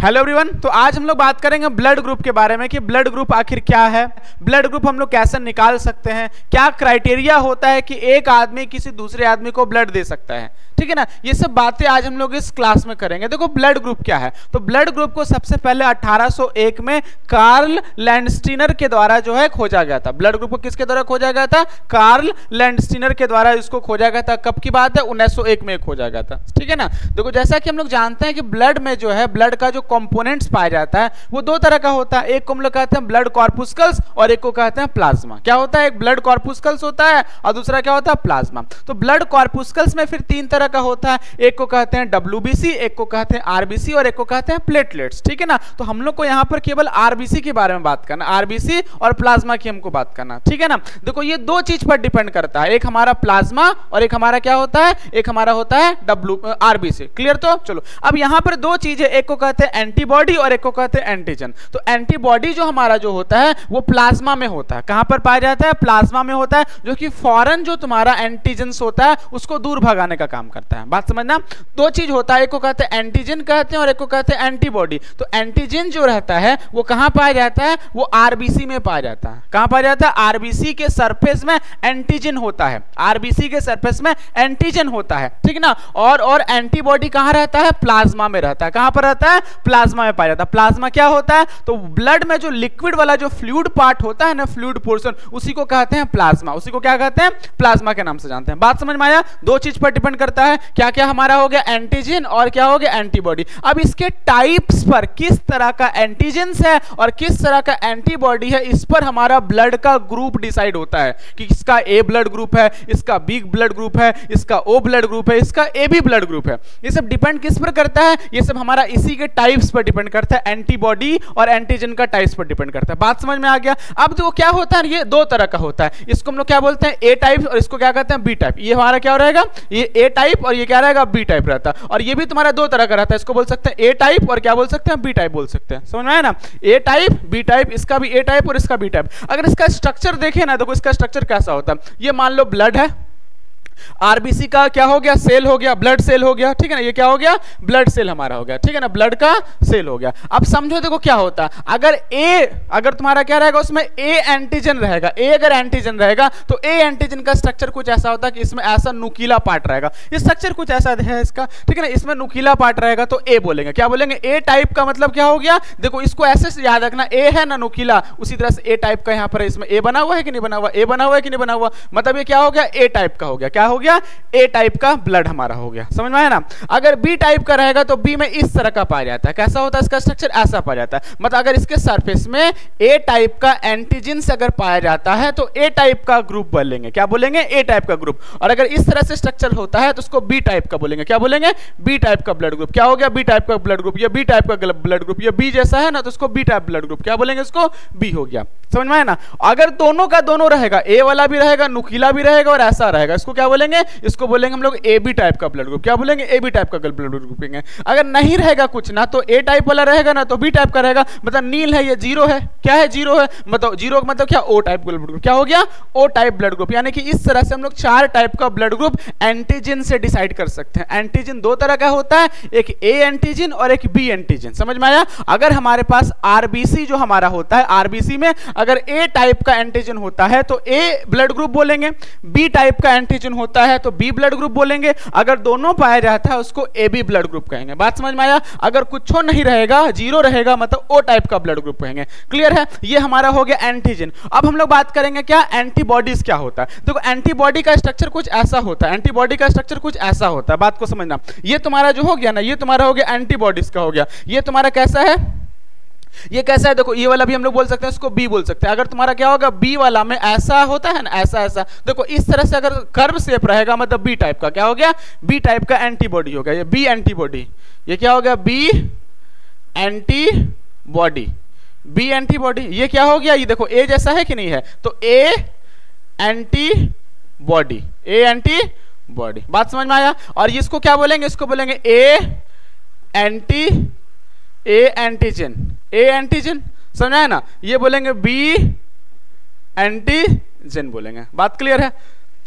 Hello everyone. तो आज हम लोग बात करेंगे ब्लड ग्रुप के बारे में कि ब्लड ग्रुप आखिर क्या है, ब्लड ग्रुप हम लोग कैसे निकाल सकते हैं, क्या क्राइटेरिया होता है कि एक आदमी किसी दूसरे आदमी को ब्लड दे सकता है, ठीक है ना। ये सब बातें आज हम लोग इस क्लास में करेंगे। देखो ब्लड ग्रुप क्या है, तो ब्लड ग्रुप को सबसे पहले 1801 में कार्ल लैंडस्टीनर के द्वारा जो है खोजा गया था। ब्लड ग्रुप को किसके द्वारा खोजा गया था? कार्ल लैंडस्टीनर के द्वारा इसको खोजा गया था। कब की बात है? 1901 में खोजा गया था, ठीक है ना। देखो जैसा कि हम लोग जानते हैं कि ब्लड में जो है ब्लड का जो कंपोनेंट्स पाया जाता है वो दो तरह का होता है। एक को हम लोग कहते हैं ब्लड कॉर्पुस्कल्स और एक को कहते हैं प्लाज्मा। क्या होता है? एक ब्लड कॉर्पुस्कल्स होता है और दूसरा क्या होता है? प्लाज्मा। तो ब्लड कॉर्पुस्कल्स में फिर तीन तरह का होता है, एक को कहते हैं WBC, एक को कहते हैं RBC और एक को कहते हैं प्लेटलेट्स, ठीक है ना। तो हम लोग को यहाँ पर केवल RBC के बारे में बात करना, RBC और प्लाज्मा की हमको बात करना, ठीक है ना। देखो ये दो चीज पर डिपेंड करता है, एक हमारा प्लाज्मा और एक हमारा क्या होता है? एक हमारा होता है RBC। क्लियर? तो चलो अब यहाँ पर दो चीजें, एक को कहते हैं एंटीबॉडी और एक को कहते हैं एंटीजन। तो एंटीबॉडी जो हमारा जो होता है वो प्लाज्मा में होता है। कहां पर पाया जाता है? प्लाज्मा में होता है, जो कि फौरन जो तुम्हारा एंटीजन होता है उसको दूर भगाने का काम करता है। बात समझना। दो चीज होता है, एक को कहते हैं एंटीजन कहते हैं और एक को कहते हैं एंटीबॉडी। तो एंटीजन जो रहता है वो कहां पाया जाता है? वो RBC में पाया जाता है। कहां पाया जाता है? RBC के सरफेस में एंटीजन होता है, RBC के सरफेस में एंटीजन होता है, ठीक ना। और एंटीबॉडी कहां रहता है? प्लाज्मा में रहता है। कहां पर रहता है? प्लाज्मा में पाया जाता है। प्लाज्मा क्या होता है? तो ब्लड में जो लिक्विड वाला जो फ्लूइड पार्ट होता है ना, फ्लूइड पोर्शन, उसी को कहते हैं प्लाज्मा। उसी को क्या कहते हैं? प्लाज्मा के नाम से जानते हैं। बात समझ में आया? दो चीज पर डिपेंड करता है, क्या क्या हमारा हो गया? एंटीजन और क्या हो गया? एंटीबॉडी। अब इसके टाइप्स पर, किस तरह का एंटीजन है और किस तरह का एंटीबॉडी है, इस पर हमारा ब्लड का ग्रुप डिसाइड होता है कि इसका A ब्लड ग्रुप है, इसका B ब्लड ग्रुप है, इसका O ब्लड ग्रुप है, इसका AB ब्लड ग्रुप है। ये सब डिपेंड किस पर करता है? ये सब हमारा इसी के टाइप्स पर डिपेंड करता है, एंटीबॉडी और एंटीजन का टाइप्स पर डिपेंड करता है। बात समझ में आ गया? अब देखो क्या होता है, ये दो तरह का होता है। इसको हम लोग क्या बोलते हैं? A टाइप और इसको क्या कहते हैं? B type. ये हमारा क्या रहेगा? ये A टाइप और ये क्या रहेगा? B टाइप रहता है। और ये भी तुम्हारा दो तरह का रहता है, इसको बोल सकते हैं A टाइप और क्या बोल सकते हैं? B टाइप बोल सकते हैं। समझ में आया ना? A टाइप, B टाइप, इसका भी A टाइप और इसका B टाइप। अगर इसका स्ट्रक्चर देखें ना, देखो इसका स्ट्रक्चर कैसा होता है। ये मान लो ब्लड है, RBC का क्या हो गया? सेल हो गया, ब्लड सेल हो गया, ठीक है ना। ये क्या हो गया? ब्लड सेल हमारा हो गया, ठीक है ना, ब्लड का सेल हो गया। अब समझो देखो क्या होता है, अगर तुम्हारा क्या रहेगा उसमें A एंटीजन रहेगा, A अगर एंटीजन रहेगा तो A एंटीजन का स्ट्रक्चर कुछ ऐसा होता है कि इसमें ऐसा नुकीला पार्ट रहेगा। ये स्ट्रक्चर कुछ ऐसा है इसका, ठीक है ना, इसमें नुकीला पार्ट रहेगा तो A बोलेंगे। क्या बोलेंगे? A टाइप का मतलब क्या हो गया? देखो इसको ऐसे याद रखना, A है ना नुकीला, उसी तरह से A टाइप का यहाँ पर इसमें A बना हुआ है कि नहीं बना हुआ? A बना हुआ है कि नहीं बना हुआ? मतलब ये क्या हो गया? A टाइप का हो गया। क्या हो गया? A टाइप का ब्लड हमारा हो गया। समझ में आया ना? अगर B टाइप का रहेगा तो B में इस तरह का पाया जाता है। कैसा होता है इसका स्ट्रक्चर? ऐसा पाया जाता है। मतलब अगर इसके सरफेस में A टाइप का एंटीजन अगर पाया जाता है तो A टाइप का ग्रुप बोलेंगे। क्या बोलेंगे? A टाइप का ग्रुप। और अगर इस तरह से स्ट्रक्चर होता है तो उसको B टाइप का बोलेंगे। क्या बोलेंगे? B टाइप का ब्लड ग्रुप। क्या हो गया? B टाइप का ब्लड ग्रुप। ये B टाइप का ब्लड ग्रुप, ये B जैसा है ना तो उसको B टाइप ब्लड ग्रुप। क्या बोलेंगे? इसको B हो गया। समझ में आया ना? अगर दोनों का दोनों रहेगा, A वाला भी रहेगा, नुकीला भी रहेगा और ऐसा रहेगा, इसको क्या बोलेंगे? इसको बोलेंगे हम लोग AB टाइप का ब्लड ग्रुप। क्या बोलेंगे? AB टाइप का ब्लड ग्रुप। अगर नहीं रहेगा कुछ ना तो A टाइप वाला रहेगा ना तो B टाइप का रहेगा। मतलब नील है, ये जीरो है। क्या है? जीरो है। मतलब जीरो का मतलब क्या? O type blood group. क्या हो गया? O type blood group. यानी कि इस तरह से हम लोग चार टाइप का ब्लड ग्रुप एंटीजन से डिसाइड कर सकते हैं। एंटीजन दो तरह का होता है, एक A एंटीजन और एक B एंटीजन। समझ में आया? अगर हमारे पास RBC जो हमारा होता है, RBC में अगर A टाइप का एंटीजन होता है तो A ब्लड ग्रुप बोलेंगे, B टाइप का एंटीजन होता है तो B ब्लड ग्रुप बोलेंगे। अगर दोनों पाया जाता है उसको AB ब्लड ग्रुप कहेंगे। बात समझ में आया? अगर कुछ नहीं रहेगा, जीरो रहेगा, मतलब O टाइप का ब्लड ग्रुप कहेंगे। क्लियर है? ये हमारा हो गया एंटीजन। अब हम लोग बात करेंगे क्या? एंटीबॉडीज क्या होता है। देखो एंटीबॉडी का स्ट्रक्चर कुछ ऐसा होता है, एंटीबॉडी का स्ट्रक्चर कुछ ऐसा होता है। बात को समझना। ये तुम्हारा जो हो गया ना, ये तुम्हारा हो गया एंटीबॉडीज का हो गया। ये तुम्हारा कैसा है? ये कैसा है? देखो ये वाला भी हम लोग बोल सकते हैं, इसको B बोल सकते हैं। अगर तुम्हारा क्या होगा? B वाला में ऐसा होता है ना, ऐसा ऐसा, देखो इस तरह से अगर कर्व शेप रहेगा मतलब B टाइप का। क्या हो गया? B टाइप का एंटीबॉडी हो गया। ये B एंटीबॉडी। ये क्या हो गया? B antibody, B antibody. ये क्या हो गया? ये देखो A जैसा है कि नहीं है? तो A एंटीबॉडी, A एंटीबॉडी। बात समझ में आया? और इसको क्या बोलेंगे? इसको बोलेंगे A एंटीजन, A एंटीजन। समझ आया ना? ये बोलेंगे B एंटीजन बोलेंगे। बात क्लियर है?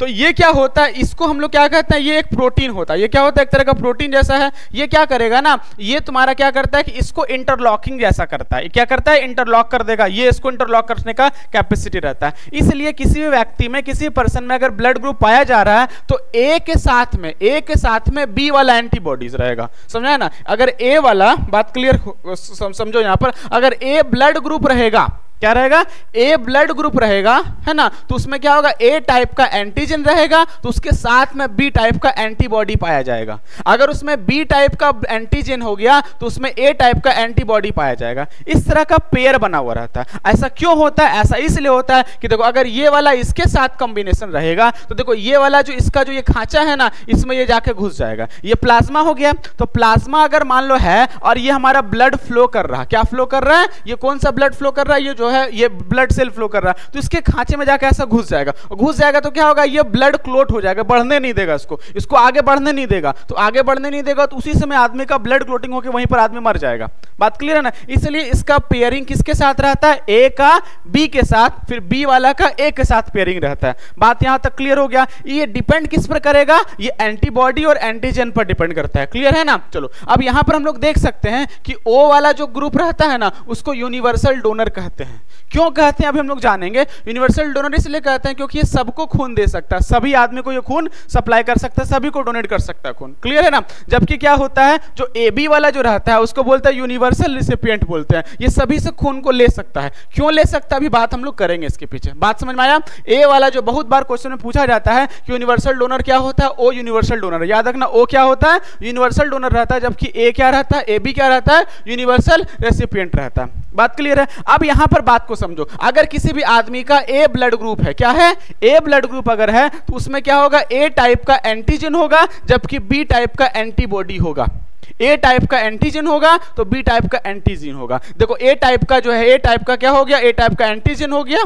तो ये क्या होता है, इसको हम लोग क्या कहते हैं, ये एक प्रोटीन होता है। ये क्या होता है, एक तरह का प्रोटीन जैसा है। ये क्या करेगा ना, ये तुम्हारा क्या करता है कि इसको इंटरलॉकिंग जैसा करता है। क्या करता है, इंटरलॉक कर देगा। ये इसको इंटरलॉक करने का कैपेसिटी रहता है। इसलिए किसी भी व्यक्ति में, किसी पर्सन में अगर ब्लड ग्रुप पाया जा रहा है तो ए के साथ में बी वाला एंटीबॉडीज रहेगा। समझा ना? अगर ए वाला, बात क्लियर समझो यहां पर, अगर ए ब्लड ग्रुप रहेगा, क्या रहेगा, ए ब्लड ग्रुप रहेगा, है ना, तो उसमें क्या होगा, ए टाइप का एंटीजन रहेगा, तो उसके साथ में बी टाइप का एंटीबॉडी पाया जाएगा। अगर उसमें बी टाइप का एंटीजन हो गया तो उसमें ए टाइप का एंटीबॉडी पाया जाएगा। इस तरह का पेयर बना हुआ रहता है। ऐसा क्यों होता है? ऐसा इसलिए होता है कि देखो, अगर ये वाला इसके साथ कॉम्बिनेशन रहेगा तो देखो ये वाला जो इसका जो ये खांचा है ना, इसमें ये जाके घुस जाएगा। ये प्लाज्मा हो गया। तो प्लाज्मा अगर मान लो है और ये हमारा ब्लड फ्लो कर रहा है, क्या फ्लो कर रहा है, ये कौन सा ब्लड फ्लो कर रहा है, ये जो है ये ब्लड सेल फ्लो कर रहा है, तो इसके खांचे में जाकर ऐसा घुस जाएगा। घुस जाएगा तो क्या होगा, ये ब्लड क्लोट हो जाएगा, बढ़ने नहीं देगा इसको आगे बढ़ने नहीं देगा। तो आगे बढ़ने नहीं देगा तो उसी समय आदमी का ब्लड क्लोटिंग होकर वहीं पर आदमी मर जाएगा। बात क्लियर है ना? इसलिए इसका पेयरिंग किसके साथ रहता है, ए का बी के साथ, फिर बी वाला का ए के साथ पेयरिंग रहता है। बात यहां तक क्लियर हो गया? ये डिपेंड किस पर करेगा, ये एंटीबॉडी और एंटीजन पर डिपेंड करता है। क्लियर है ना? चलो अब यहां पर हम लोग देख सकते हैं कि ओ वाला जो ग्रुप रहता है ना, उसको यूनिवर्सल डोनर कहते हैं। क्यों कहते हैं अभी हम लोग जानेंगे। यूनिवर्सल डोनर इसलिए कहते हैं क्योंकि ये सबको खून दे सकता है, सभी आदमी को ये खून सप्लाई कर सकता है, सभी को डोनेट कर सकता है खून। क्लियर है ना? जबकि क्या होता है, जो ए बी वाला जो रहता है उसको बोलते हैं यूनिवर्सल रिसिपिएंट बोलते हैं। ये सभी से खून को ले सकता है। क्यों ले सकता है, अभी बात हम लोग करेंगे इसके पीछे। बात समझ में आया? ए वाला जो बहुत बार क्वेश्चन में पूछा जाता है कि यूनिवर्सल डोनर क्या होता है, ओ यूनिवर्सल डोनर। याद रखना, ओ क्या होता है, यूनिवर्सल डोनर रहता है, जबकि ए क्या रहता है, ए बी क्या रहता है, यूनिवर्सल रेसिपिएंट रहता है। बात क्लियर है? अब यहां पर बात को समझो। अगर किसी भी आदमी का ए ब्लड ग्रुप है, क्या है, ए ब्लड ग्रुप अगर है, तो उसमें क्या होगा, ए टाइप का एंटीजन होगा, जबकि बी टाइप का एंटीबॉडी होगा। ए टाइप का एंटीजन होगा तो बी टाइप का एंटीजन होगा। देखो ए टाइप का जो है, ए टाइप का क्या हो गया, ए टाइप का एंटीजन हो गया,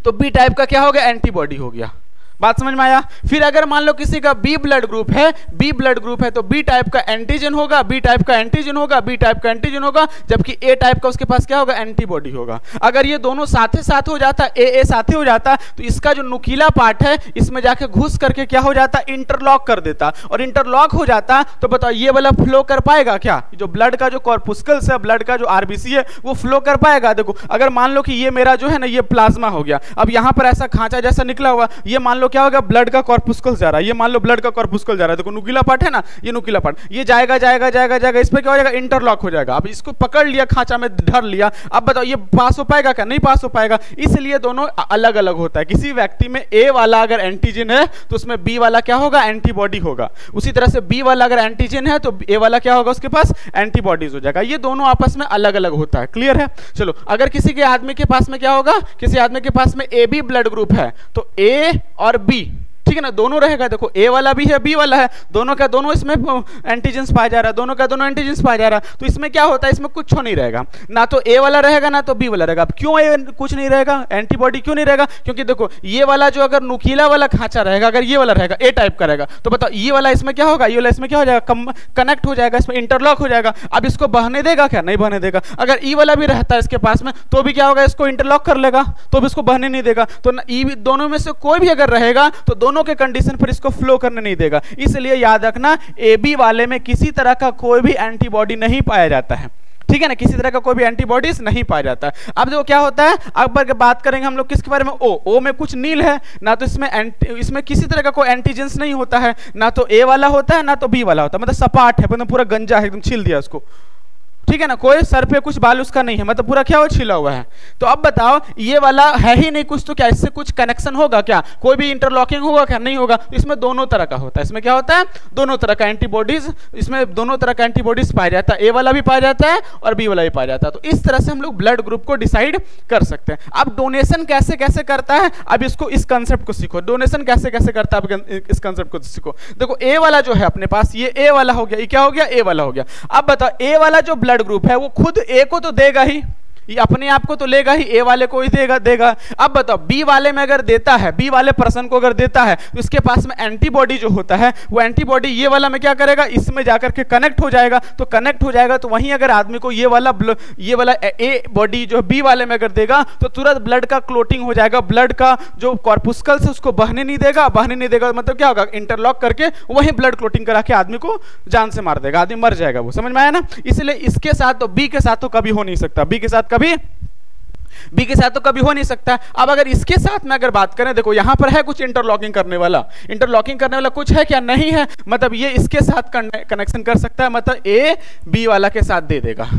तो बी टाइप का क्या हो गया, एंटीबॉडी हो गया। बात समझ में आया? फिर अगर मान लो किसी का बी ब्लड ग्रुप है, बी ब्लड ग्रुप है, तो बी टाइप का एंटीजन होगा, बी टाइप का एंटीजन होगा, बी टाइप का एंटीजन होगा, जबकि ए टाइप का उसके पास क्या होगा, एंटीबॉडी होगा। अगर ये दोनों साथे साथ हो जाता, ए साथे हो जाता, तो इसका जो नुकीला पार्ट है इसमें जाके घुस करके क्या हो जाता, इंटरलॉक कर देता। और इंटरलॉक हो जाता तो बताओ ये वाला फ्लो कर पाएगा क्या? जो ब्लड का जो कॉर्पुस्कल्स है, ब्लड का जो आरबीसी है, वो फ्लो कर पाएगा? देखो अगर मान लो कि ये मेरा जो है ना, ये प्लाज्मा हो गया, अब यहां पर ऐसा खांचा जैसा निकला हुआ, ये मान लो क्या होगा, ब्लड का कॉर्पुस्कल जा रहा है। ये मान लो ब्लड का कॉर्पुस्कल जा रहा है, देखो नुकीला पार्ट है ना, ये नुकीला पार्ट, ये जाएगा जाएगा जाएगा जाएगा, इस पे क्या हो जाएगा, इंटरलॉक हो जाएगा। अब इसको पकड़ लिया, खांचा में धर लिया, अब बताओ ये पास हो पाएगा क्या? नहीं पास हो पाएगा। इसलिए दोनों अलग अलग होता है। किसी व्यक्ति में ए वाला अगर एंटीजन है तो उसमें बी वाला क्या होगा, एंटीबॉडी होगा। उसी तरह से बी वाला अगर एंटीजन है तो ए वाला क्या होगा, उसके पास एंटीबॉडीज हो जाएगा। ये दोनों आपस में अलग अलग होता है। क्लियर है? चलो अगर किसी के आदमी के पास में क्या होगा, किसी आदमी के पास में ए बी ब्लड ग्रुप है, तो ए और बी, ठीक है ना, दोनों रहेगा। देखो ए वाला भी है, बी वाला है, दोनों का दोनों इसमें एंटीजेंस पाया जा रहा है, दोनों का दोनों एंटीजेंस पाया जा रहा है। तो इसमें क्या होता है, इसमें कुछ नहीं रहेगा, ना तो ए वाला रहेगा ना तो बी वाला रहेगा। अब क्यों ए कुछ नहीं रहेगा, एंटीबॉडी क्यों नहीं रहेगा? क्योंकि देखो ये वाला जो अगर नुकीला वाला खांचा रहेगा, अगर ये वाला रहेगा, ए टाइप का रहेगा, तो बताओ ये वाला इसमें क्या होगा, ये वाला इसमें क्या हो जाएगा, कनेक्ट हो जाएगा, इसमें इंटरलॉक हो जाएगा। अब इसको बहने देगा क्या? नहीं बहने देगा। अगर ई वाला भी रहता है इसके पास में तो भी क्या होगा, इसको इंटरलॉक कर लेगा, तो भी इसको बहने नहीं देगा। तो ई दोनों में से कोई भी अगर रहेगा तो दोनों के कंडीशन पर इसको फ्लो करने नहीं देगा। इसलिए याद रखना, ए बी वाले में किसी तरह का कोई भी एंटीबॉडी नहीं पाया जाता है। ठीक है ना, किसी तरह का कोई भी एंटीबॉडीज नहीं पाया जाता है। अब देखो क्या होता है, अब बात करेंगे हम लोग किसके बारे में, ओ में कुछ नील है, ना तो इसमें किसी तरह का कोई एंटीजेंस नहीं होता है, ना तो ए वाला होता है ना तो बी वाला होता है, मतलब सपाट है, मतलब पूरा गंजा है, एकदम छील दिया उसको। ठीक है ना, कोई सर पे कुछ बाल उसका नहीं है, मतलब पूरा क्या हो, छिला हुआ है। तो अब बताओ ये वाला है ही नहीं कुछ, तो क्या इससे कुछ कनेक्शन होगा क्या, कोई भी इंटरलॉकिंग होगा क्या? नहीं होगा। इसमें दोनों तरह का होता है। इसमें क्या होता है, दोनों तरह का एंटीबॉडीज, इसमें दोनों तरह का एंटीबॉडीज पाया जाता है, ए वाला भी पाया जाता है और बी वाला भी पाया जाता है। तो इस तरह से हम लोग ब्लड ग्रुप को डिसाइड कर सकते हैं। अब डोनेशन कैसे कैसे करता है, अब इसको इस कंसेप्ट को सीखो, डोनेशन कैसे कैसे करता है, अब इस कंसेप्ट को सीखो। देखो ए वाला जो है अपने पास, ये ए वाला हो गया, ये क्या हो गया, ए वाला हो गया। अब बताओ ए वाला जो ब्लड ग्रुप है वो खुद ए को तो देगा ही, ये अपने आप को तो लेगा ही, ए वाले को ही देगा। अब बताओ बी वाले में अगर देता है, बी वाले पर्सन को अगर देता है तो इसके पास में एंटीबॉडी जो होता है वो एंटीबॉडी ये वाला में क्या करेगा, इसमें जाकर के कनेक्ट हो जाएगा। तो कनेक्ट हो जाएगा तो वहीं अगर आदमी को ये वाला ए बॉडी जो बी वाले में अगर देगा तो तुरंत ब्लड का क्लोटिंग हो जाएगा, ब्लड का जो कॉर्पुस्कल्स है उसको बहने नहीं देगा मतलब क्या होगा, इंटरलॉक करके वहीं ब्लड क्लोटिंग करा के आदमी को जान से मार देगा, आदमी मर जाएगा। वो समझ में आया ना? इसलिए इसके साथ तो बी के साथ तो कभी हो नहीं सकता, बी के साथ तो कभी हो नहीं सकता। अब अगर इसके साथ में अगर बात करें, देखो यहां पर है कुछ इंटरलॉकिंग करने वाला कुछ है क्या, नहीं है, मतलब ये इसके साथ कनेक्शन कर सकता है, मतलब ए बी वाला के साथ दे देगा।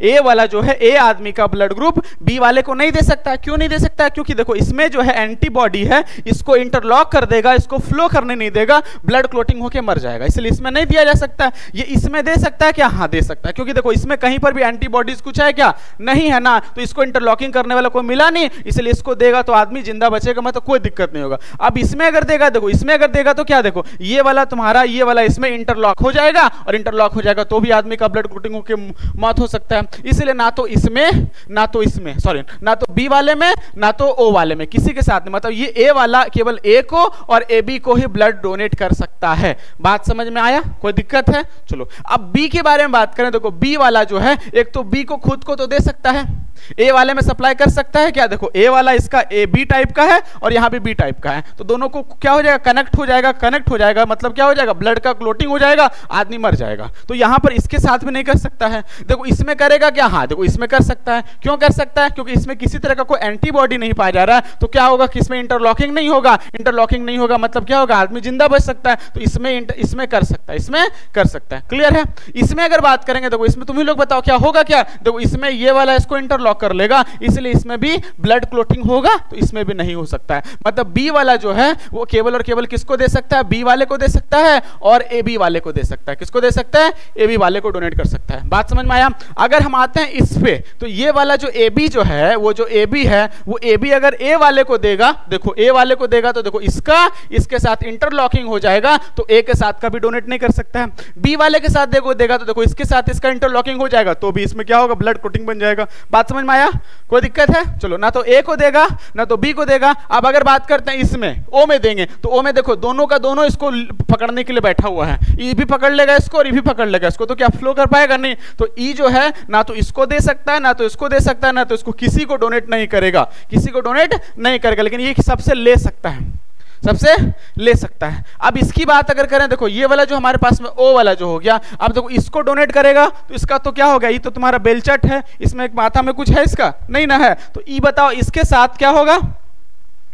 ए वाला जो है, ए आदमी का ब्लड ग्रुप बी वाले को नहीं दे सकता है। क्यों नहीं दे सकता है? क्योंकि देखो इसमें जो है एंटीबॉडी है, इसको इंटरलॉक कर देगा, इसको फ्लो करने नहीं देगा, ब्लड क्लोटिंग होके मर जाएगा, इसलिए इसमें नहीं दिया जा सकता। ये इसमें दे सकता है क्या? हाँ दे सकता है, क्योंकि देखो इसमें कहीं पर भी एंटीबॉडीज कुछ है क्या, नहीं है ना, तो इसको इंटरलॉकिंग करने वाला कोई मिला नहीं, इसलिए इसको देगा तो आदमी जिंदा बचेगा, मतलब कोई दिक्कत नहीं होगा। अब इसमें अगर देगा, देखो इसमें अगर देगा तो क्या, देखो ये वाला तुम्हारा, ये वाला इसमें इंटरलॉक हो जाएगा, और इंटरलॉक हो जाएगा तो भी आदमी का ब्लड क्लोटिंग होकर मौत हो सकता है। इसलिए ना तो बी वाले में ना तो ओ वाले में, किसी के साथ नहीं, मतलब ये ए वाला केवल ए को और ए बी को ही ब्लड डोनेट कर सकता है। बात समझ में आया? कोई दिक्कत है? चलो अब बी के बारे में बात करें। देखो बी वाला जो है, एक तो बी को खुद को तो दे सकता है, ए वाले में सप्लाई कर सकता है क्या, देखो ए वाला इसका ए बी टाइप का है और यहां भी बी टाइप का है, तो दोनों को क्या हो जाएगा, कनेक्ट हो जाएगा, मतलब क्या हो जाएगा, ब्लड का क्लोटिंग हो जाएगा, आदमी मर जाएगा। तो यहां पर इसके साथ में नहीं कर सकता है। देखो इसमें करेगा क्या, हाँ देखो इसमें कर सकता है। क्यों कर सकता है? क्योंकि इसमें किसी तरह का कोई एंटीबॉडी नहीं पाया जा रहा है, तो क्या होगा कि इसमें इंटरलॉकिंग नहीं होगा, मतलब क्या होगा, आदमी जिंदा बच सकता है। तो इसमें कर सकता है, क्लियर है? इसमें अगर बात करेंगे, देखो इसमें तुम ही लोग बताओ क्या होगा, क्या देखो इसमें ये वाला इसको इंटरलॉक कर लेगा, इसलिए इसमें भी ब्लड क्लोटिंग होगा, तो इसमें भी नहीं हो सकता है। मतलब बी वाला जो है वो केवल और केवल किसको दे सकता है, बी वाले को दे सकता है, और ए बी वाले को दे सकता है। किसको दे सकता है? ए बी वाले को डोनेट कर सकता है। बात समझ में आया? अगर हम आते हैं इस पे, तो ये वाला जो ए बी जो है, वो जो ए बी है, वो ए बी अगर ए वाले को देगा, देखो ए वाले को देगा तो देखो इसके साथ इंटरलॉकिंग हो जाएगा, तो ए के साथ का भी डोनेट नहीं कर सकता है। बी वाले के साथ देगा तो देखो इसके साथ इसका इंटरलॉकिंग हो जाएगा, तो भी इसमें क्या होगा, ब्लड क्लोटिंग बन जाएगा। बात समझ में आया? कोई दिक्कत है? चलो ना तो ए को देगा ना तो बी को देगा। अब अगर बात करते हैं इसमें ओ में देंगे, तो ओ में देखो दोनों का दोनों इसको पकड़ने के लिए बैठा हुआ है, ई भी पकड़ लेगा इसको और ई भी पकड़ लेगा इसको, तो क्या फ्लो कर पाएगा? नहीं। तो ई जो है ना तो इसको दे सकता है, ना तो इसको दे सकता है, ना तो इसको किसी को डोनेट नहीं करेगा, लेकिन ये सबसे ले सकता है। अब इसकी बात अगर करें, देखो ये वाला जो हमारे पास में ओ वाला जो हो गया, अब देखो इसको डोनेट करेगा तो इसका तो क्या हो गया, ये तो तुम्हारा बेलचट है, इसमें एक माथा में कुछ है, इसका नहीं ना है, तो ई बताओ इसके साथ क्या होगा,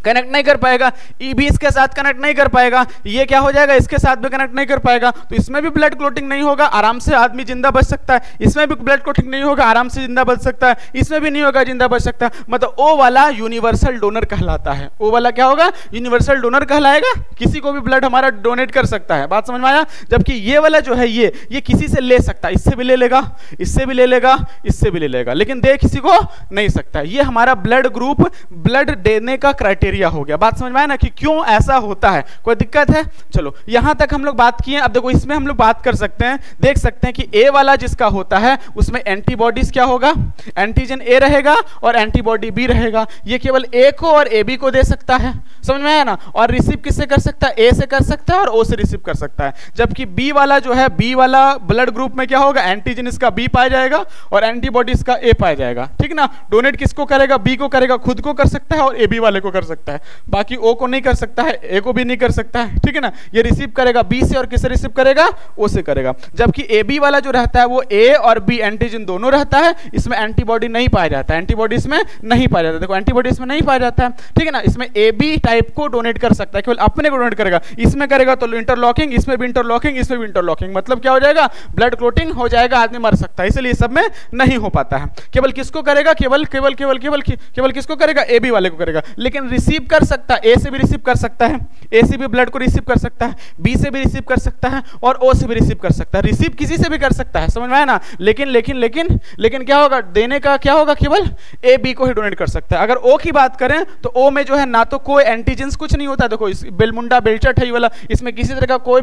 कनेक्ट नहीं कर पाएगा। ई भी इसके साथ कनेक्ट नहीं कर पाएगा, ये क्या हो जाएगा, इसके साथ भी कनेक्ट नहीं कर पाएगा, तो इसमें भी ब्लड क्लोटिंग नहीं होगा, आराम से आदमी जिंदा बच सकता है। इसमें भी ब्लड क्लोटिंग नहीं होगा, आराम से जिंदा बच सकता है। इसमें भी नहीं होगा, जिंदा बच सकता है। मतलब ओ वाला यूनिवर्सल डोनर कहलाता है। ओ वाला क्या होगा, यूनिवर्सल डोनर कहलाएगा, किसी को भी ब्लड हमारा डोनेट कर सकता है। बात समझ में आया? जबकि ये वाला जो है ये किसी से ले सकता है, इससे भी ले लेगा, इससे भी ले लेगा, इससे भी ले लेगा, लेकिन दे किसी को नहीं सकता। ये हमारा ब्लड ग्रुप, ब्लड देने का क्राइटेरिया हो गया। बात समझ में आया ना कि क्यों ऐसा होता है? कोई दिक्कत है? चलो यहां तक हम लोग बात किए। अब देखो इसमें हम लोग बात कर सकते हैं, देख सकते हैं कि ए वाला जिसका होता है उसमें एंटीबॉडीज क्या होगा, एंटीजन ए रहेगा और एंटीबॉडी बी रहेगा। ये केवल ए को और ए बी को दे सकता है, समझ में आया ना? और रिसीव किससे कर सकता है? ए से कर सकता है और ओ से रिसीव कर सकता है। जबकि बी वाला जो है, बी वाला ब्लड ग्रुप में क्या होगा, एंटीजन इसका बी पाया जाएगा और एंटीबॉडी इसका ए पाया जाएगा, ठीक ना? डोनेट किसको करेगा? बी को करेगा, खुद को कर सकता है और ए बी वाले को कर सकता है, बाकी ओ को नहीं कर सकता है, ए को भी नहीं कर सकता है, ठीक है ना? ये रिसीव करेगा बी से और किससे रिसीव करेगा? ओ से करेगा। जबकि ए बी वाला जो रहता है वो ए और बी एंटीजन दोनों रहता है, इसमें एंटीबॉडी नहीं पाया जाता है, एंटीबॉडी इसमें नहीं पाया जाता है। देखो एंटीबॉडी इसमें नहीं पाया जाता है, ठीक है ना? इसमें ए बी टाइप को डोनेट कर सकता है, केवल अपने को डोनेट करेगा। इसमें करेगा तो इंटरलॉकिंग, इसमें भी इंटरलॉकिंग, इसमें भी इंटरलॉकिंग, मतलब क्या हो जाएगा, ब्लड क्लोटिंग हो जाएगा, आदमी मर सकता है। इसलिए सब में नहीं हो पाता है। केवल किसको करेगा? केवल केवल केवल केवल केवल किसको करेगा? ए बी वाले को करेगा। लेकिन रिसीव कर सकता है, ए से भी रिसीव कर सकता है, ए से भी ब्लड को रिसीव कर सकता है, बी से भी रिसीव कर सकता है और ओ से भी रिसीव कर सकता है। रिसीव किसी से भी कर सकता है, समझ में आया ना? लेकिन लेकिन लेकिन लेकिन क्या होगा, देने का क्या होगा, केवल ए बी को ही डोनेट कर सकता है। अगर ओ की बात करें तो ओ में जो है ना तो कोई एंटीजेंस कुछ नहीं होता। देखो इस बेलमुंडा बेलचट है ये वाला, इसमें किसी तरह का कोई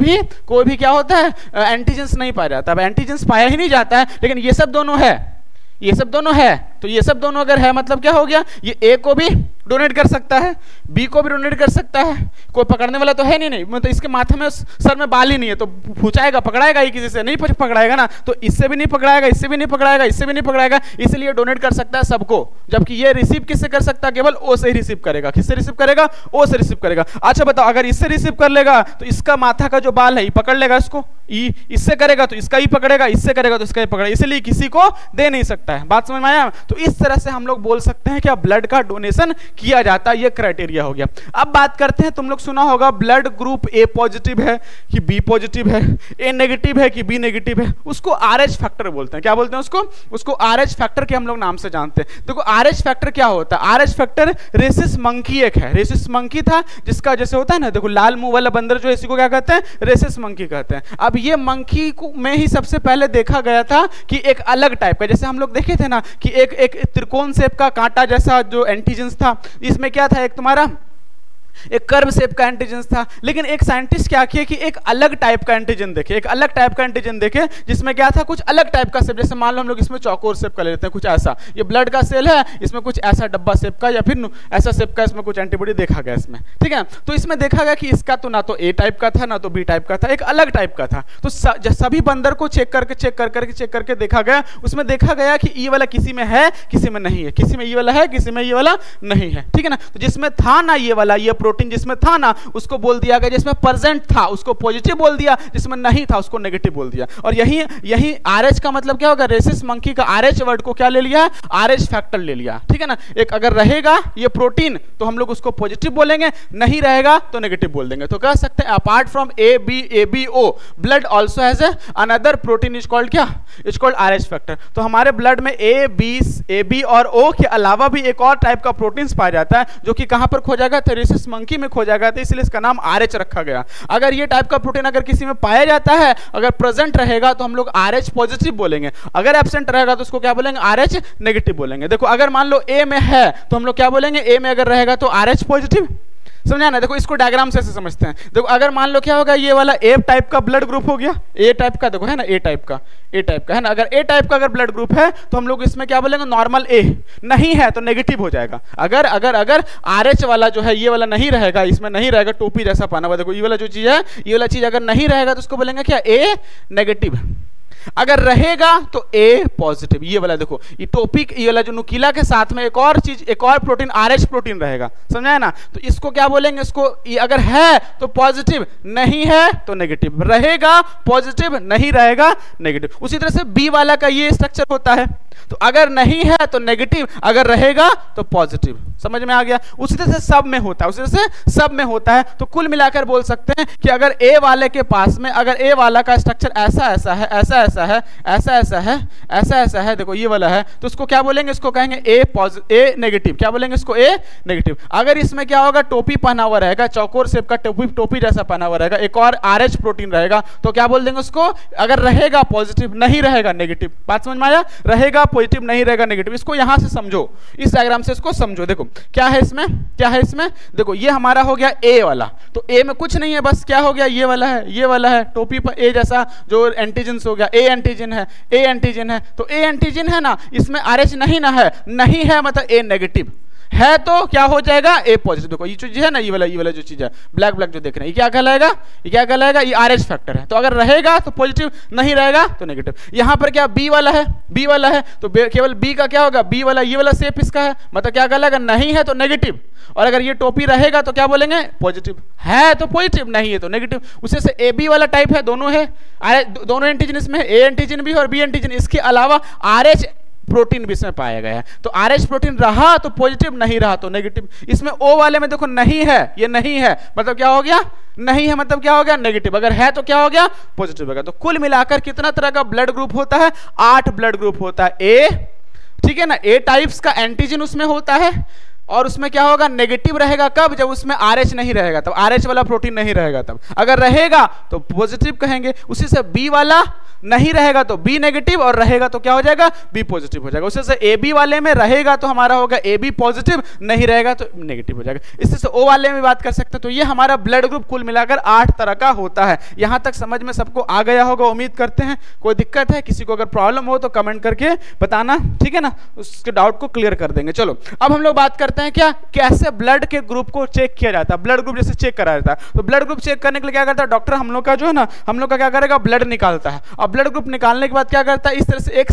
भी क्या होता है, एंटीजेंस नहीं पाया जाता। अब एंटीजेंस पाया ही नहीं जाता है, लेकिन ये सब दोनों है, ये सब दोनों है, तो ये सब दोनों अगर है मतलब क्या हो गया, ये ए को भी डोनेट कर सकता है, बी को भी डोनेट कर सकता है, कोई पकड़ने वाला तो है नहीं, मतलब इसके माथे में सर में बाल ही नहीं है, तो पूछाएगा पकड़ाएगा ही किसी से, नहीं पकड़ाएगा ना, तो इससे भी नहीं पकड़ाएगा, इससे भी नहीं पकड़ाएगा, इससे भी नहीं पकड़ाएगा, इसलिए डोनेट कर सकता है सबको, जबकि ये रिसीव किससे कर सकता है, केवल ओ से ही रिसीव करेगा। किससे रिसीव करेगा, ओ से रिसीव करेगा। अच्छा बताओ, अगर इससे रिसीव कर लेगा तो इसका माथा का जो बाल है ये पकड़ लेगा इसको, इससे करेगा तो इसका ही पकड़ेगा, इससे करेगा तो इसका ही पकड़ेगा, इसलिए किसी को दे नहीं सकता है। बात समझ में आया? तो इस तरह से हम लोग बोल सकते हैं कि ब्लड का डोनेशन किया जाता है, ये क्राइटेरिया हो गया। अब बात करते हैं, तुम लोग सुना होगा ब्लड ग्रुप ए पॉजिटिव है कि बी पॉजिटिव है, ए नेगेटिव है कि बी नेगेटिव है, उसको आरएच फैक्टर बोलते हैं। क्या बोलते हैं उसको आरएच फैक्टर के हम लोग नाम से जानते हैं। देखो आरएच फैक्टर क्या होता है, आरएच फैक्टर रेसिस मंकी एक है, रेसिस मंकी था जिसका जैसे होता है ना, देखो लाल मुंह वाला बंदर जो है इसी को क्या कहते हैं, रेसिस मंकी कहते हैं। अब ये मंकी में ही सबसे पहले देखा गया था कि एक अलग टाइप का, जैसे हम लोग देखे थे ना कि एक त्रिकोण शेप का कांटा जैसा जो एंटीजेंस था, इसमें क्या था, एक तुम्हारा एक कर्व शेप का एंटीजन था, लेकिन एक साइंटिस्ट क्या किया कि एक अलग टाइप का एंटीजन देखे, एक अलग टाइप का एंटीजन देखे जिसमें क्या था, कुछ अलग टाइप का शेप, जैसे मान लो हम लोग इसमें चौकोर शेप का ले लेते हैं, कुछ ऐसा, ये ब्लड का सेल है, इसमें कुछ ऐसा डब्बा शेप का या फिर ऐसा शेप का, इसमें कुछ एंटीबॉडी देखा गया इसमें, ठीक है। तो इसमें देखा गया कि इसका तो ना तो ए टाइप का था ना तो बी टाइप का था, एक अलग टाइप का था। तो सभी बंदर को चेक करके देखा गया, उसमें देखा गया कि ये वाला किसी में है किसी में नहीं है, किसी में ये वाला है किसी में ये वाला नहीं है, ठीक है ना। तो जिसमें था ना ये वाला, ये प्रोटीन जिसमें था ना उसको बोल दिया गया, जिसमें प्रेजेंट था उसको पॉजिटिव बोल दिया, जिसमें नहीं था उसको नेगेटिव बोल दिया। और यही आरएच का मतलब क्या होगा, रेसिस मंकी का आरएच वर्ड को क्या ले लिया है, आरएच फैक्टर ले लिया, ठीक है ना। एक अगर रहेगा ये प्रोटीन तो हम लोग उसको पॉजिटिव बोलेंगे, नहीं रहेगा तो नेगेटिव बोल देंगे। तो कह सकते हैं apart from ABO blood also has another protein is called क्या, इज कॉल्ड आरएच फैक्टर। तो हमारे ब्लड में AB और O के अलावा भी एक और टाइप का प्रोटीन पाया जाता है जो कि कहां पर खोजा गया, रेसिस मंकी में खोजा गया था, इसलिए इसका नाम आरएच रखा गया। अगर ये टाइप का प्रोटीन अगर किसी में पाया जाता है, अगर प्रेजेंट रहेगा तो हम लोग आरएच पॉजिटिव बोलेंगे, अगर एब्सेंट रहेगा तो उसको क्या बोलेंगे, आरएच नेगेटिव बोलेंगे। देखो अगर मान लो ए में है तो हम लोग क्या बोलेंगे, ए में अगर रहेगा तो आरएच पॉजिटिव, समझा ना। देखो इसको डायग्राम से ऐसे समझते हैं। देखो अगर मान लो क्या होगा, ये वाला ए टाइप का ब्लड ग्रुप हो गया, ए टाइप का, देखो है ना ए टाइप का है ना। अगर ए टाइप का अगर ब्लड ग्रुप है तो हम लोग इसमें क्या बोलेंगे, नॉर्मल ए, नहीं है तो नेगेटिव हो जाएगा। अगर आरएच वाला जो है ये वाला नहीं रहेगा, इसमें नहीं रहेगा, टोपी जैसा पहना हुआ, देखो ये वाला जो चीज है, ये वाला चीज अगर नहीं रहेगा तो उसको बोलेंगे क्या, ए नेगेटिव। अगर रहेगा तो ए पॉजिटिव। ये वाला देखो, ये टॉपिक, ये वाला जो नुकीला के साथ में एक और चीज, एक और प्रोटीन आरएच प्रोटीन रहेगा, समझा है ना। तो इसको क्या बोलेंगे, इसको अगर है तो पॉजिटिव, नहीं है तो नेगेटिव, रहेगा पॉजिटिव, नहीं रहेगा नेगेटिव। उसी तरह से बी वाला का ये स्ट्रक्चर होता है, तो अगर नहीं है तो नेगेटिव, अगर रहेगा तो पॉजिटिव। समझ में आ गया। उसी तरह से सब में होता है, उसी तरह से सब में होता है। तो कुल मिलाकर बोल सकते हैं कि अगर ए वाले के पास में, अगर ए वाला का स्ट्रक्चर ऐसा ऐसा है, ऐसा ऐसा है, ऐसा ऐसा है, ऐसा ऐसा है, देखो ये वाला है, तो उसको क्या बोलेंगे, इसको कहेंगे ए नेगेटिव। क्या बोलेंगे इसको, ए नेगेटिव। अगर इसमें क्या होगा, टोपी पहना हुआ रहेगा, चौकोर शेप का टोपी जैसा पहना हुआ रहेगा, एक और आरएच प्रोटीन रहेगा, तो क्या बोल देंगे उसको, अगर रहेगा पॉजिटिव, नहीं रहेगा नेगेटिव। बात समझ में आया, रहेगा पॉजिटिव, नहीं रहेगा नेगेटिव। इसको यहां से समझो, इस डायग्राम से इसको समझो। देखो क्या है इसमें, क्या है इसमें, देखो ये हमारा हो गया ए वाला, तो ए में कुछ नहीं है, बस क्या हो गया, ये वाला है, ये वाला है, टोपी पर ए जैसा जो एंटीजन हो गया, ए एंटीजन है, ए एंटीजन है। तो ए एंटीजन है ना, इसमें आरएच नहीं ना है, नहीं है मतलब ए नेगेटिव, है तो क्या हो जाएगा, ए पॉजिटिव। देखो ये चीज है ना, ये वाला जो चीज है ब्लैक ब्लैक जो देख रहे हैं, ये क्या कहलाएगा, ये क्या कहलाएगा, ये आरएच फैक्टर है। तो अगर रहेगा तो पॉजिटिव, नहीं रहेगा तो नेगेटिव। यहां पर क्या बी वाला है, बी वाला है, तो केवल बी का क्या होगा, बी वाला, ये वाला शेप इसका है, मतलब क्या कहलाएगा, नहीं है तो नेगेटिव। और अगर ये टोपी रहेगा तो क्या बोलेंगे, पॉजिटिव, है तो पॉजिटिव, नहीं है तो नेगेटिव। उसी से ए बी वाला टाइप है, दोनों है, दोनों एंटीजन इसमें, ए एंटीजन भी और बी एंटीजन। इसके अलावा आरएच प्रोटीन भी इसमें पाया गया है। तो आरएच प्रोटीन रहा तो पॉजिटिव, नहीं रहा तो नेगेटिव। इसमें ओ वाले में देखो नहीं है, ये नहीं है मतलब क्या हो गया, नहीं है मतलब क्या हो गया, नेगेटिव। अगर है तो क्या हो गया, पॉजिटिव हो गया। तो कुल मिलाकर कितना तरह का ब्लड ग्रुप होता है, 8 ब्लड ग्रुप होता है। ए, ठीक है ना, ए टाइप्स का एंटीजन उसमें होता है, और उसमें क्या होगा, नेगेटिव रहेगा कब, जब उसमें आरएच नहीं रहेगा, तब आरएच वाला प्रोटीन नहीं रहेगा। तब अगर रहेगा तो पॉजिटिव कहेंगे। उसी से बी वाला नहीं रहेगा तो बी नेगेटिव, और रहेगा तो क्या हो जाएगा, बी पॉजिटिव हो जाएगा। उससे से ए बी वाले में रहेगा तो हमारा होगा ए बी पॉजिटिव, नहीं रहेगा तो नेगेटिव हो जाएगा। इससे से ओ वाले में बात कर सकते हैं। तो ये हमारा ब्लड ग्रुप कुल मिलाकर 8 तरह का होता है। यहां तक समझ में सबको आ गया होगा, उम्मीद करते हैं। कोई दिक्कत है, किसी को अगर प्रॉब्लम हो तो कमेंट करके बताना, ठीक है ना, उसके डाउट को क्लियर कर देंगे। चलो अब हम लोग बात करते हैं क्या, कैसे ब्लड के ग्रुप को चेक किया जाता है। ब्लड ग्रुप जैसे चेक करा जाता है, तो ब्लड ग्रुप चेक करने के लिए क्या करता है डॉक्टर, हम लोग का जो है ना, हम लोग का क्या करेगा, ब्लड निकालता है। और ब्लड ग्रुप निकालने के बाद क्या करता है, इस तरह से एक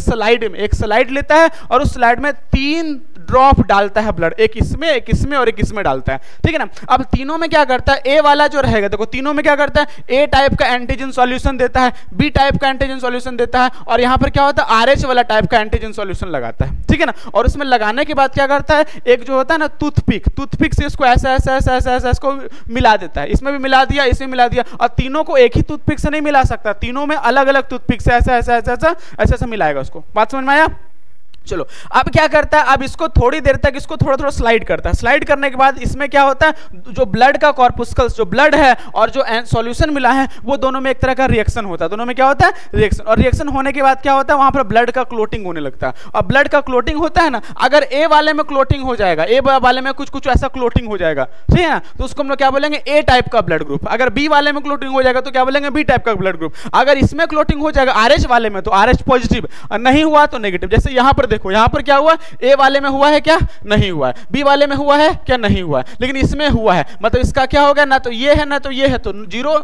स्लाइड लेता है और उस स्लाइड में 3 ड्रॉप डालता है ब्लड, एक इसमें और एक इसमें डालता है, ठीक है ना। अब तीनों में क्या करता है, ए वाला जो रहेगा, देखो तीनों में क्या करता है, ए टाइप का एंटीजन सॉल्यूशन देता है, बी टाइप का एंटीजन सॉल्यूशन देता है, और यहां पर क्या होता है, आरएच वाला टाइप का एंटीजन सॉल्यूशन लगाता है, ठीक है ना। और उसमें लगाने के बाद क्या करता है, एक जो होता है ना टूथपिक से इसको ऐसा इसको मिला देता है, इसमें भी मिला दिया, इसमें मिला दिया। और तीनों को एक ही टूथपिक से नहीं मिला सकता, तीनों में अलग अलग टूथपिक से ऐसा मिलाएगा उसको। बात समझ में आया। चलो अब क्या करता है, अब इसको थोड़ी देर तक इसको थोड़ा स्लाइड करता है। स्लाइड करने के बाद इसमें क्या होता है, जो ब्लड का कॉर्पुस्कल्स, जो ब्लड है और जो सॉल्यूशन मिला है, वो दोनों में एक तरह का रिएक्शन होता है। दोनों में क्या होता है, रिएक्शन। और रिएक्शन होने के बाद क्या होता है, वहां पर ब्लड का क्लोटिंग होने लगता है। और ब्लड का क्लोटिंग होता है ना, अगर ए वाले में क्लोटिंग हो जाएगा, ए वाले में कुछ ऐसा क्लोटिंग हो जाएगा, ठीक है ना, तो उसको हम लोग क्या बोलेंगे, ए टाइप का ब्लड ग्रुप। अगर बी वाले में क्लोटिंग हो जाएगा तो क्या बोलेंगे, बी टाइप का ब्लड ग्रुप। अगर इसमें क्लोटिंग हो जाएगा आरएच वाले में तो आरएच पॉजिटिव, नहीं हुआ तो नेगेटिव। जैसे यहां पर देखो, यहां पर क्या हुआ, ए वाले में हुआ है क्या, नहीं हुआ है, बी वाले में हुआ है क्या, नहीं हुआ है, लेकिन इसमें हुआ है, मतलब इसका क्या हो गया, ना तो ये है ना तो ये है, तो 0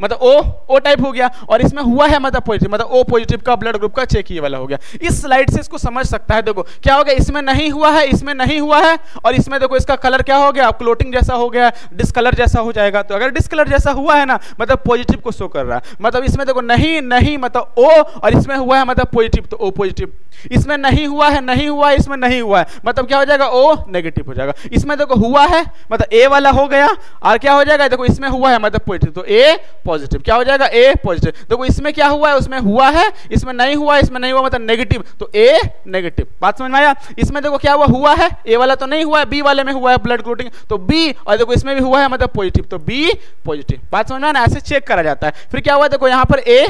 मतलब ओ टाइप हो गया। और इसमें हुआ है मतलब पॉजिटिव, मतलब ओ पॉजिटिव का ब्लड ग्रुप का चेक ये वाला हो गया। इस स्लाइड से इसको समझ सकता है। देखो क्या हो गया, इसमें नहीं हुआ है, इसमें नहीं हुआ है, और इसमें देखो इसका कलर क्या हो गया, क्लोटिंग जैसा हो गया, डिस्कलर जैसा हो जाएगा। तो अगर डिस्कलर जैसा हुआ है ना, मतलब पॉजिटिव को शो कर रहा है। मतलब इसमें देखो नहीं मतलब ओ, और इसमें हुआ है मतलब पॉजिटिव, तो ओ पॉजिटिव। इसमें नहीं हुआ है, नहीं हुआ है, इसमें नहीं हुआ है, मतलब क्या हो जाएगा, ओ नेगेटिव हो जाएगा। इसमें देखो हुआ है, मतलब ए वाला हो गया, और क्या हो जाएगा, देखो इसमें हुआ है मतलब पॉजिटिव, तो ए पॉजिटिव। क्या हो जाएगा, ए पॉजिटिव। देखो इसमें क्या हुआ है, उसमें हुआ है, इसमें नहीं हुआ, इसमें नहीं हुआ, मतलब नेगेटिव, तो ए नेगेटिव। बात समझ में आया। इसमें देखो क्या हुआ है, ए वाला तो नहीं हुआ है, बी वाले में हुआ है ब्लड क्लोटिंग, तो बी, और देखो इसमें भी हुआ है मतलब पॉजिटिव, तो बी पॉजिटिव। बात समझ में आया, ऐसे चेक करा जाता है। फिर क्या हुआ, देखो यहां पर ए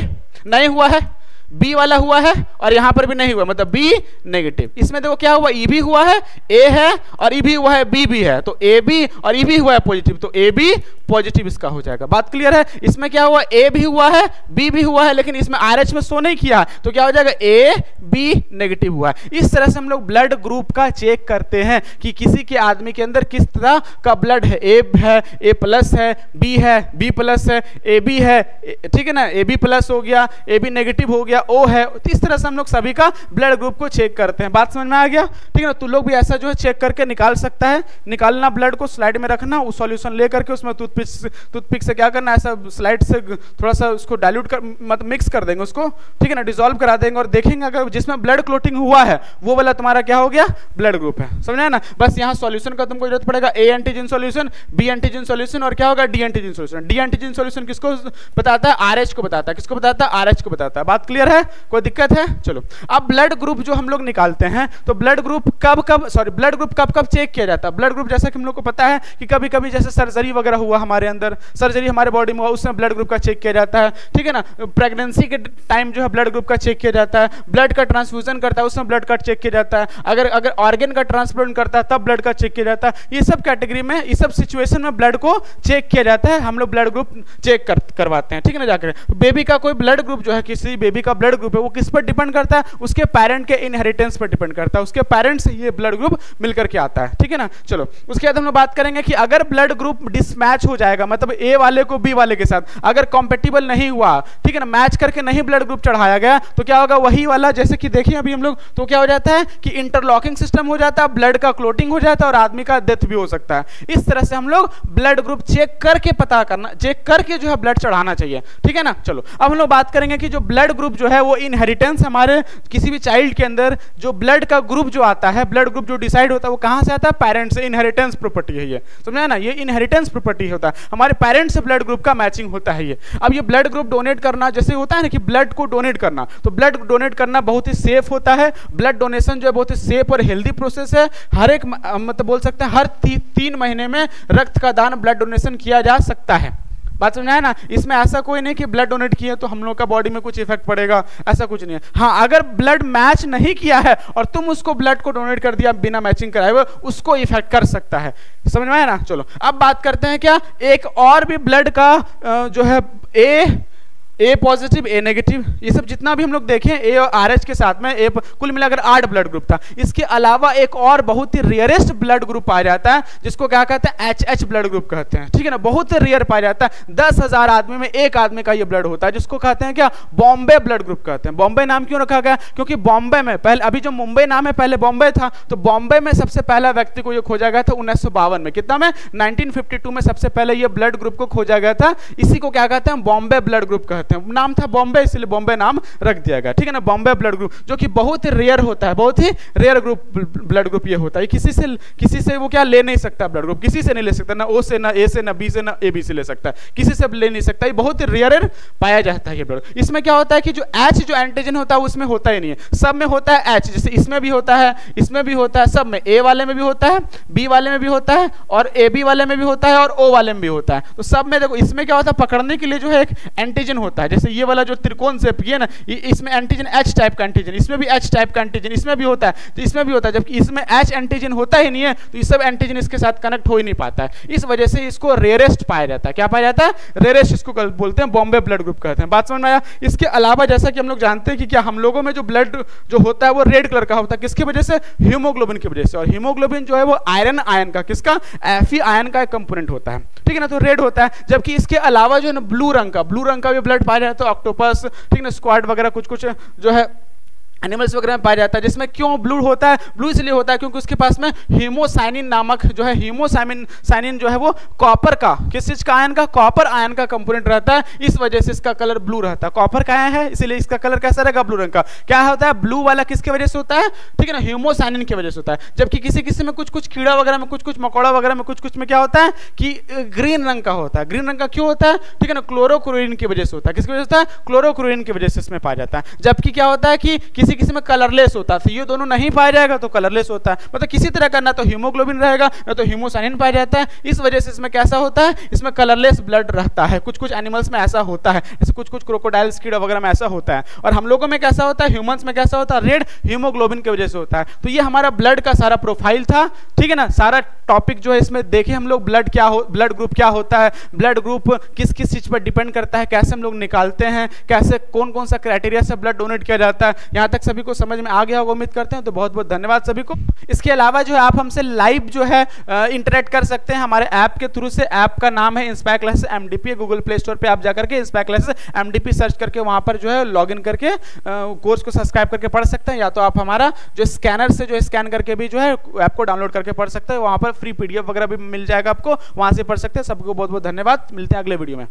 नहीं हुआ है, बी वाला हुआ है, और यहां पर भी नहीं हुआ, मतलब बी नेगेटिव। इसमें देखो क्या हुआ, ई भी हुआ है, ए है, और ई भी हुआ है, बी भी है, तो ए बी और ई भी हुआ है पॉजिटिव, तो ए बी पॉजिटिव इसका हो जाएगा। बात क्लियर है। इसमें क्या हुआ, ए भी हुआ है, बी भी हुआ है, लेकिन इसमें आरएच में शो नहीं किया, तो क्या हो जाएगा, ए बी नेगेटिव हुआ है। इस तरह से हम लोग ब्लड ग्रुप का चेक करते हैं कि किसी के आदमी के अंदर किस तरह का ब्लड है। ए प्लस है, बी है, बी प्लस है, ए बी है, ठीक है ना, ए बी प्लस हो गया, ए बी नेगेटिव हो गया, ओ है। तो इस तरह से हम लोग सभी का ब्लड ग्रुप को चेक करते हैं। बात समझ में आ गया, ठीक है ना। तो लोग भी ऐसा जो है चेक करके निकाल सकता है। निकालना, ब्लड को स्लाइड में रखना, उस सॉल्यूशन लेकर के उसमें टूथपिक से क्या करना, ऐसा स्लाइड से थोड़ा सा उसको डाइल्यूट कर, मतलब मिक्स कर देंगे उसको, ठीक है ना, डिसॉल्व करा देंगे, और देखेंगे अगर जिसमें ब्लड क्लोटिंग हुआ है वो वाला तुम्हारा क्या हो गया, ब्लड ग्रुप है। समझे ना। बस यहाँ सॉल्यूशन का तुमको जरूरत पड़ेगा, A antigen solution, B antigen solution, और क्या होगा, D antigen solution. D antigen solution किसको बताता है, आरएच को बताता है। किसको बताता है, आरएच को बताता है। बात क्लियर है, कोई दिक्कत है। चलो अब ब्लड ग्रुप जो हम लोग निकालते हैं, तो ब्लड ग्रुप कब चेक किया जाता है। ब्लड ग्रुप जैसा कि हम लोग को पता है कि कभी कभी जैसे सर्जरी वगैरह हुआ हमारे अंदर, सर्जरी हमारे बॉडी में हुआ, उसमें ब्लड ग्रुप का चेक किया जाता है, ठीक है ना। प्रेगनेंसी के टाइम जो है ब्लड ग्रुप का चेक किया जाता है। ब्लड का ट्रांसफ्यूजन करता है, उसमें ब्लड का चेक किया जाता है। अगर ऑर्गन का ट्रांसप्लांट करता है तब ब्लड का चेक किया जाता है। ये सब कैटेगरी में, ये सब सिचुएशन में ब्लड को चेक किया जाता है। हम लोग ब्लड ग्रुप चेक करवाते हैं, ठीक है ना। जाकर बेबी का कोई ब्लड ग्रुप जो है, किसी बेबी का ब्लड ग्रुप है, वो किस पर डिपेंड करता है, उसके पेरेंट के इनहेरिटेंस पर डिपेंड करता है। उसके पेरेंट्स से ये ब्लड ग्रुप मिलकर के आता है, ठीक है ना। चलो उसके बाद हम लोग बात करेंगे कि अगर ब्लड ग्रुप डिसमैच हो जाएगा, मतलब ए वाले को बी वाले के साथ अगर कंपैटिबल नहीं हुआ, ठीक है ना, मैच करके नहीं ब्लड ग्रुप चढ़ाया गया, तो क्या होगा, वही वाला जैसे कि देखिए अभी हम लोग, तो क्या हो जाता है कि इंटरलॉकिंग सिस्टम हो जाता है, ब्लड का क्लोटिंग हो जाता है, और आदमी का डेथ भी हो सकता है। इस तरह से हम लोग ब्लड ग्रुप चेक करके पता करना, चेक करके जो है ब्लड चढ़ाना चाहिए, ठीक है ना। चलो अब हम लोग बात करेंगे कि जो ब्लड ग्रुप जो है वो इनहेरिटेंस, हमारे किसी भी चाइल्ड के अंदर जो ब्लड का ग्रुप जो आता है, ब्लड ग्रुप जो डिसाइड होता है, वो कहां से आता है, पेरेंट्स से। इनहेरिटेंस प्रॉपर्टी है ये, समझा ना, ये इनहेरिटेंस प्रॉपर्टी होता है, हमारे पेरेंट्स से ब्लड ग्रुप का मैचिंग होता है ये। अब ये ब्लड ग्रुप डोनेट करना, जैसे होता है ना कि ब्लड को डोनेट करना, तो ब्लड डोनेट करना बहुत ही सेफ होता है। ब्लड डोनेशन जो है बहुत ही सेफ और हेल्दी प्रोसेस है। हर एक मतलब बोल सकते हैं हर 3 महीने में रक्त का दान, ब्लड डोनेशन किया जा सकता है। बात समझ आया ना। इसमें ऐसा कोई नहीं कि ब्लड डोनेट किया तो हम लोग का बॉडी में कुछ इफेक्ट पड़ेगा, ऐसा कुछ नहीं है। हाँ, अगर ब्लड मैच नहीं किया है और तुम उसको ब्लड को डोनेट कर दिया बिना मैचिंग कराए हुए, उसको इफेक्ट कर सकता है। समझ में आया ना। चलो अब बात करते हैं क्या एक और भी ब्लड का जो है ए पॉजिटिव ए नेगेटिव, ये सब जितना भी हम लोग देखें ए और आर एच के साथ में ए कुल मिलाकर 8 ब्लड ग्रुप था। इसके अलावा एक और बहुत ही रेयरेस्ट ब्लड ग्रुप पाया जाता है जिसको क्या कहते हैं, एच ब्लड ग्रुप कहते हैं, ठीक है ना। बहुत ही रेयर पाया जाता है, 10,000 आदमी में एक आदमी का ये ब्लड होता है, जिसको कहते हैं क्या, बॉम्बे ब्लड ग्रुप कहते हैं। बॉम्बे नाम क्यों रखा गया, क्योंकि बॉम्बे में पहले, अभी जो मुंबई नाम है पहले बॉम्बे था, तो बॉम्बे में सबसे पहला व्यक्ति को ये खोजा गया था 1952 में। कितना में, 1952 में सबसे पहले ये ब्लड ग्रुप को खोजा गया था। इसी को क्या कहते हैं, बॉम्बे ब्लड ग्रुप कहते हैं। नाम था बॉम्बे, इसलिए बॉम्बे नाम रख दिया गया, ठीक है ना। बॉम्बे ब्लड ग्रुप जो कि बहुत ही रेयर होता है, बहुत ही रेयर ग्रुप ब्लड ग्रुप ये होता है। किसी से वो क्या ले नहीं सकता ब्लड ग्रुप, किसी से नहीं ले सकता, ना ओ से, ना ए से, ना बी से, ना ए बी से ले सकता है, किसी से ले नहीं सकता। ये बहुत ही रेयर पाया जाता है ये ब्लड। इसमें क्या होता है कि जो एच जो एंटीजन होता है उसमें होता ही नहीं है, सब में होता है एच। जैसे इसमें भी होता है, इसमें भी होता है, सब में, ए वाले में भी होता है, बी वाले में भी होता है, और ए बी वाले में भी होता है, और ओ वाले में भी होता है। तो सब में देखो, इसमें क्या होता है, पकड़ने के लिए जो है एक एंटीजन होता है। जैसे ये वाला जो त्रिकोण से ये ना, इसमें एंटीजन एच टाइप का एंटीजन, इसमें भी एच टाइप का एंटीजन, इसमें भी होता है, तो इसमें भी होता है। जबकि इसमें एच एंटीजन होता ही नहीं है, तो ये सब एंटीजन इसके साथ कनेक्ट हो ही नहीं पाता है। इस वजह से इसको रेयरेस्ट पाया जाता है। क्या पाया जाता है, रेयरेस्ट। इसको बोलते हैं बॉम्बे ब्लड ग्रुप कहते हैं। बात समझ में आया। इसके अलावा जैसा कि हम लोग जानते हैं कि क्या हम लोगों में जो ब्लड जो होता है वो रेड कलर का होता है, किसकी वजह से, हीमोग्लोबिन की वजह से। और हीमोग्लोबिन जो है वो आयरन आयन का, किसका, Fe आयन का एक कंपोनेंट होता है, ठीक है ना, तो रेड होता है। जबकि इसके अलावा जो है ना ब्लू रंग का भी ब्लड पाया जाता है, ऑक्टोपस, ठीक ना, स्क्वाड वगैरह कुछ जो है एनिमल्स वगैरह में पाया जाता है। जिसमें क्यों ब्लू होता है, ब्लू इसलिए होता है क्योंकि उसके पास में हीमोसाइनिन नामक जो है, हीमोसाइनिन जो है वो कॉपर का, किस चीज का, आयन का, कॉपर आयन का कंपोनेंट रहता है। इस वजह से इसका कलर ब्लू रहता है। कॉपर का आयन है इसलिए इसका कलर कैसा रहेगा, ब्लू रंग का। क्या होता है, ब्लू वाला किसकी वजह से होता है, ठीक है ना, हीमोसाइनिन की वजह से होता है। जबकि किसी में कुछ कीड़ा वगैरह में, कुछ मकोड़ा वगैरह में, कुछ में क्या होता है कि ग्रीन रंग का होता है। ग्रीन रंग का क्यों होता है, ठीक है ना, क्लोरोक्लोरीन की वजह से होता है। किसकी वजह से होता है, क्लोरोक्लोरीन की वजह से इसमें पाया जाता है। जबकि क्या होता है कि किसी में कलरलेस होता है, ये दोनों नहीं पाया जाएगा तो कलरलेस होता है। मतलब किसी तरह का ना तो हीमोग्लोबिन रहेगा ना तो हीमोसाइनिन पाया जाता है। इस वजह से इसमें कैसा होता है, इसमें कलरलेस ब्लड रहता है। कुछ एनिमल्स में ऐसा होता है, जैसे कुछ क्रोकोडाइल्स, कीड़ा वगैरह में ऐसा होता है। और हम लोगों में कैसा होता है, ह्यूमंस में कैसा होता है, रेड हीमोग्लोबिन की वजह से होता है। तो ये हमारा ब्लड का सारा प्रोफाइल था, ठीक है ना। सारा टॉपिक जो है इसमें देखे हम लोग, ब्लड ग्रुप क्या होता है, ब्लड ग्रुप किस चीज पर डिपेंड करता है, कैसे हम लोग निकालते हैं, कैसे कौन सा क्राइटेरिया से ब्लड डोनेट किया जाता है। यहाँ तक सभी को समझ में आ गया होगा उम्मीद करते हैं। तो बहुत बहुत धन्यवाद सभी को। इसके अलावा जो है आप हमसे लाइव जो है इंटरेक्ट कर सकते हैं हमारे ऐप के थ्रू से। ऐप का नाम है inspire classes MDP. Google play store पे आप जाकर के इंस्पायर क्लासेस एमडीपी सर्च करके वहां पर जो है लॉगिन करके कोर्स को सब्सक्राइब करके पढ़ सकते हैं। या तो आप हमारा जो स्कैनर से जो स्कैन करके भी जो है ऐप को डाउनलोड करके पढ़ सकते हैं। वहां पर फ्री पीडीएफ वगैरह भी मिल जाएगा आपको, वहां से पढ़ सकते हैं। सबको बहुत बहुत धन्यवाद। मिलते हैं अगले वीडियो में।